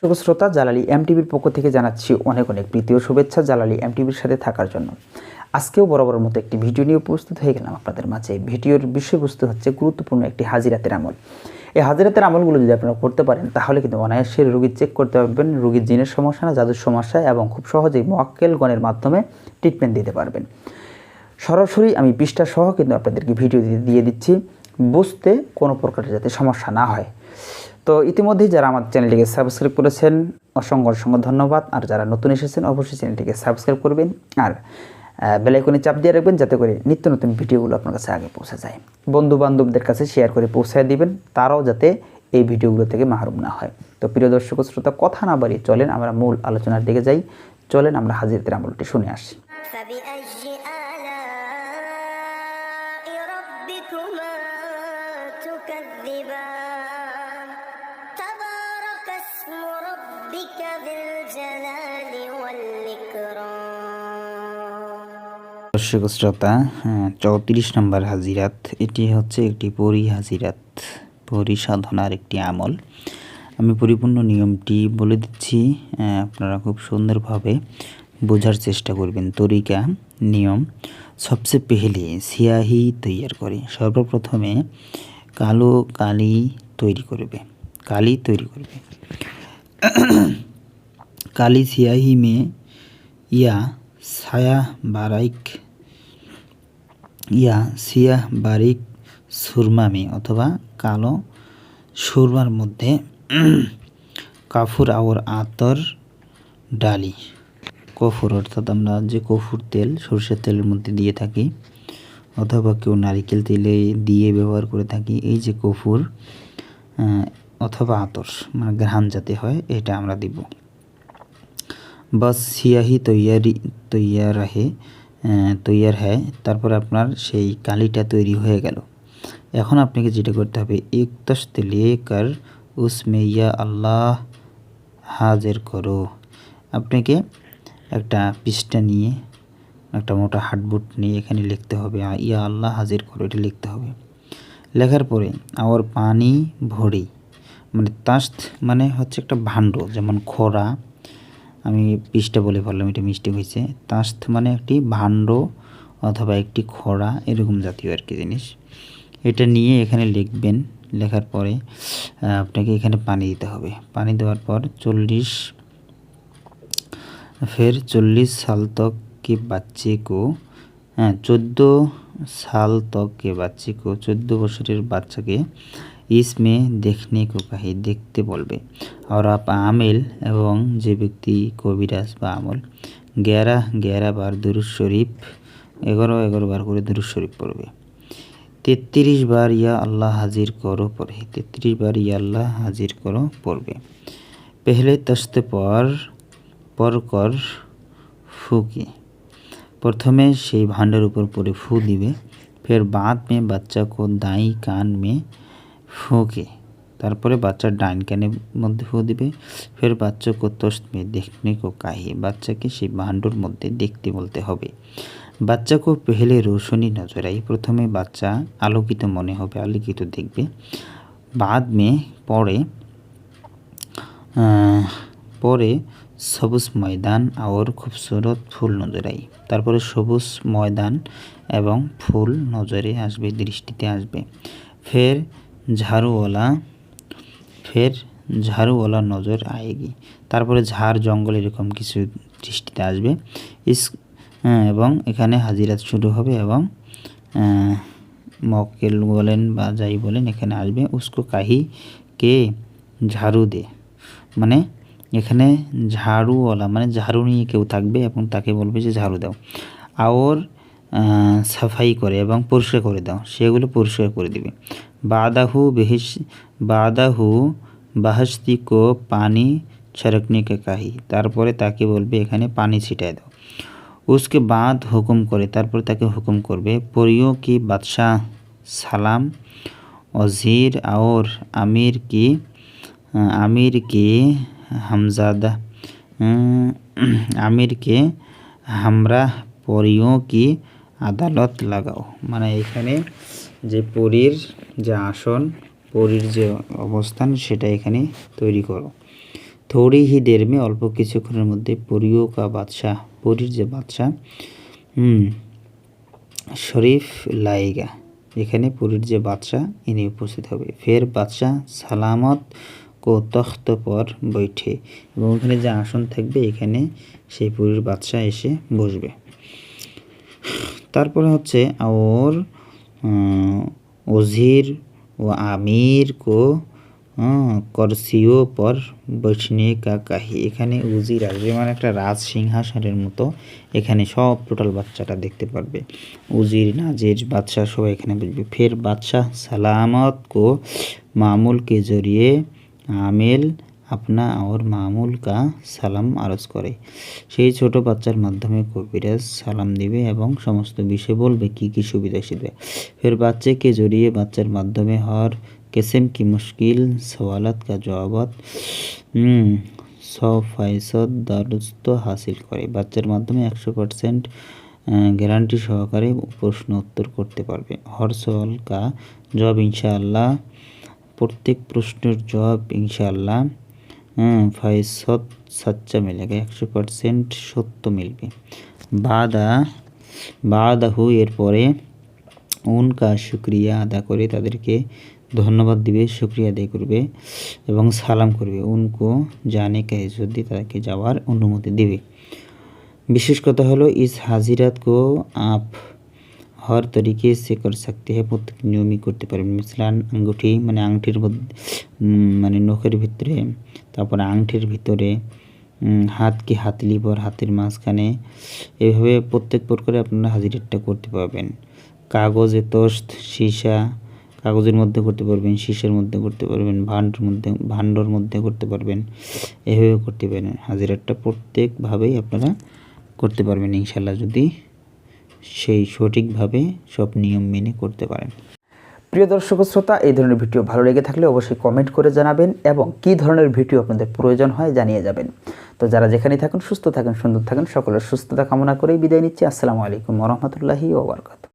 দর্শক শ্রোতা, জালালি এমটিভির পক্ষ থেকে জানাচ্ছি অনেক অনেক প্রীতি ও শুভেচ্ছা জালালি এমটিভির সাথে থাকার জন্য। আজকেও বরাবর মতো একটি ভিডিও নিয়ে উপস্থিত হয়ে গেলাম আপনাদের মাঝে। ভিডিওর বিষয়বস্তু হচ্ছে গুরুত্বপূর্ণ একটি হাজিরাতের আমল। এই হাজিরাতের আমলগুলো যদি আপনারা করতে পারেন তাহলে কিন্তু অনায়াসে রোগী চেক করতে পারবেন, রোগীর জিনের সমস্যা না জাদুর সমস্যা, এবং খুব সহজেই মোয়াক্কেল গণের মাধ্যমে ট্রিটমেন্ট দিতে পারবেন। সরাসরি আমি পৃষ্ঠা সহ কিন্তু আপনাদেরকে ভিডিও দিয়ে দিচ্ছি, বুঝতে কোনো প্রকার যাতে সমস্যা না হয়। তো ইতিমধ্যেই যারা আমার চ্যানেলটিকে সাবস্ক্রাইব করেছেন অসংখ্য ধন্যবাদ, আর যারা নতুন এসেছেন অবশ্যই চ্যানেলটিকে সাবস্ক্রাইব করবেন আর বেল আইকনে চাপ দিয়ে রাখবেন যাতে করে নিত্য নতুন ভিডিওগুলো আপনার কাছে আগে পৌঁছে যায়। বন্ধু বান্ধবদের কাছে শেয়ার করে পৌঁছায় দিবেন, তারাও যাতে এই ভিডিওগুলো থেকে মাহরুম না হয়। তো প্রিয় দর্শক শ্রোতা, কথা না বাড়িয়ে চলেন আমরা মূল আলোচনার দিকে যাই। চলেন আমরা হাজিরাতের আমলটি শুনে আসি। দর্শক শ্রোতা, 34 নম্বর হাজিরাত, এটি হচ্ছে একটি পরি হাজিরাত, পরি সাধনার একটি আমল। আমি পরিপূর্ণ নিয়মটি বলে দিচ্ছি, আপনারা খুব সুন্দরভাবে বোঝার চেষ্টা করবেন। তরিকা নিয়ম, সবচেয়ে পেহলে সিয়াহি তৈয়ার করে। সর্বপ্রথমে কালো কালি তৈরি করবে। কালি সিয়াহি মে ইয়া সিয়াহ বারিক সুরমা মে, অথবা কালো সুরমার মধ্যে কাফুর আর আতর ডালি। কফুর অর্থাৎ আমরা যে কফুর তেল সরষের তেলের মধ্যে দিয়ে থাকি, অথবা কেউ নারিকেল তেলে দিয়ে ব্যবহার করে থাকি। এই যে কফুর অথবা আতর মানে ঘ্রাণ যাতে হয়, এটা আমরা দিব। বাস সিয়াহি তৈয়ার হ্যায়, তারপর আপনার সেই কালিটা তৈরি হয়ে গেল। এখন আপনাকে যেটা করতে হবে, এক তস্ত লেকার উসমে ইয়া আল্লাহ হাজির করো। আপনাকে একটা পৃষ্ঠা নিয়ে, একটা মোটা হার্ডবোর্ড নিয়ে এখানে লিখতে হবে ইয়া আল্লাহ হাজির করো, এটা লিখতে হবে। লেখার পরে আর পানি ভরি, মানে তাস্ত মানে হচ্ছে একটা ভাণ্ড, যেমন খোরা, আমি পৃষ্ঠা বলে ফেললাম, এটা মিস্টেক হয়েছে। তাস্ত মানে একটি ভাণ্ড অথবা একটি খোড়া, এরকম জাতীয় আর কি জিনিস। এটা নিয়ে এখানে লিখবেন। লেখার পরে আপনাকে এখানে পানি দিতে হবে। পানি দেওয়ার পর 40 साल तक के बच्चे को 14 साल तक के बच्चे को 14 বছরের বাচ্চাকে इसमें देखने को कहे, देखते বলবে। और आप आमिल এবং যে ব্যক্তি কবিরাজ বা আমল 11 বার দুরূদ শরীফ 11 বার করে দুরূদ শরীফ পড়বে। 33 বার ইয়া আল্লাহ হাজির করো পড়ে, 33 বার ইয়া আল্লাহ হাজির করো পড়বে। पहले तश्त पर कर फूके, प्रथमे সেই ভাণ্ডের উপর পরে फू दिवे। फिर बाद में बच्चा को दाई कान में फूके, তারপরে বাচ্চার ডাইন কানের মধ্যে ফু দিবে। ফের বাচ্চা কো তস্ত মে দেখনে কো কাহিয়ে, বাচ্চাকে সেই ভাণ্ডর মধ্যে দেখতে বলতে হবে। বাচ্চা কো পেহলে রোশনি নজর আই, প্রথমে বাচ্চা আলোকিত মনে হবে, আলোকিত দেখবে। বাদ মে পরে সবুজ ময়দান আর খুবসুরত ফুল নজর আই, তারপরে সবুজ ময়দান এবং ফুল নজরে আসবে, দৃষ্টিতে আসবে। ফের ঝাড়ুওয়ালা নজর আয়েগি, তারপরে ঝাড় জঙ্গল এরকম কিছু দৃষ্টিতে আসবে। এবং এখানে হাজিরাত শুরু হবে এবং মক্কেল বলেন বা যাই বলেন এখানে আসবে। উসকো কাহি কে ঝাড়ু দে, মানে এখানে ঝাড়ুওয়ালা মানে ঝাড়ু নিয়ে কেউ থাকবে এবং তাকে বলবে যে ঝাড়ু দাও। আর সাফাই করে এবং পরিষ্কার করে দাও, সেগুলো পরিষ্কার করে দিবে। বাদাহু বাহাস্তি কো পানি ছড়কনে কে কাহি, তারপরে তাকে বলবে এখানে পানি ছিটায় দাও। উসকে বাদ হুকুম করে, তারপরে তাকে হুকুম করবে। পরিयों की बादशाह সালাম वजीर और आमिर के हमरा পরিयों की আদালত লাগাও, মানে এখানে যে পরীর যে আসন, পরীর যে অবস্থান সেটা এখানে তৈরি করো। थोड़ी ही देर में अल्प কিছুক্ষণের মধ্যে পরীও কা বাদশাহ পরীর যে বাদশাহ শরীফ লাएगा এখানে পরীর যে বাদশাহ ইনি উপস্থিত হবে। ফের বাদশাহ সালামত কো তখ্ত পর বৈঠে এবং ওখানে যে আসন থাকবে এখানে সেই পরীর বাদশাহ এসে বসবে। তারপরে হচ্ছে और वज़ीर व आमिर को कुर्सियों पर बैठने का कही এখানে উজির আসবে মানে একটা রাজ সিংহাসনের মতো এখানে সব টোটাল বাচ্চাটা দেখতে পারবে। উজির নাজির বাদশাহ সবাই এখানে বসবে। ফের বাদশাহ সালামত को मामूल के जरिए आमिल अपना और मामूल का সালাম আরজ করে সেই ছোট বাচ্চার মাধ্যমে কবিরাজ সালাম দিবে এবং সমস্ত বিষয় বলবে কি কি সুবিধা শিখবে। ফের বাচ্চা के जरिए বাচ্চার মাধ্যমে हर किस्म की मुश्किल सवालत का जवाबात 100% दुरुस्त हासिल করে বাচ্চার মাধ্যমে 100% গ্যারান্টি সহকারে প্রশ্ন উত্তর করতে পারবে। हर सवाल का जवाब इंशाअल्लाह प्रत्येक प्रश्নের जवाब इंशाअल्लाह 100% सच्चा मिलेगा 100% সত্য মিলবে। বাদাহু এরপরে উনকা শুকরিয়া আদা করে তাদেরকে ধন্যবাদ দিবে শুকরিয়া আদায় করবে এবং সালাম করবে। উনকো জানে কা ইজ্জত দিয়ে তাদেরকে যাওয়ার অনুমতি দিবে। বিশেষ কথা হলো ইস হাজিরাত কো আপ हर तरीके से कर सकते हैं প্রত্যেক নিয়মই করতে পারবেন। মিসলান আঙ্গুঠি মানে আংটির মধ্যে মানে নখের ভিতরে, তারপরে আংটির ভিতরে, হাত কি হাতলি পর হাতের মাঝখানে, এভাবে প্রত্যেক প্রকারে আপনারা হাজিরাতটা করতে পারবেন। কাগজে তোস্ত সীসা কাগজের মধ্যে করতে পারবেন, সীসার মধ্যে করতে পারবেন, ভান্ডর মধ্যে করতে পারবেন, এভাবে করতে পারবেন। হাজিরাতটা প্রত্যেকভাবেই আপনারা করতে পারবেন ইনশাআল্লাহ যদি সেই সঠিকভাবে সব নিয়ম মেনে করতে পারেন। প্রিয় দর্শক শ্রোতা, এই ধরনের ভিডিও ভালো লেগে থাকলে অবশ্যই কমেন্ট করে জানাবেন এবং কী ধরনের ভিডিও আপনাদের প্রয়োজন হয় জানিয়ে যাবেন। তো যারা যেখানেই থাকুন সুস্থ থাকুন, সুন্দর থাকুন, সকলের সুস্থতা কামনা করেই বিদায় নিচ্ছি। আসসালামু আলাইকুম ওয়া রাহমাতুল্লাহি ওয়া বারাকাতুহু।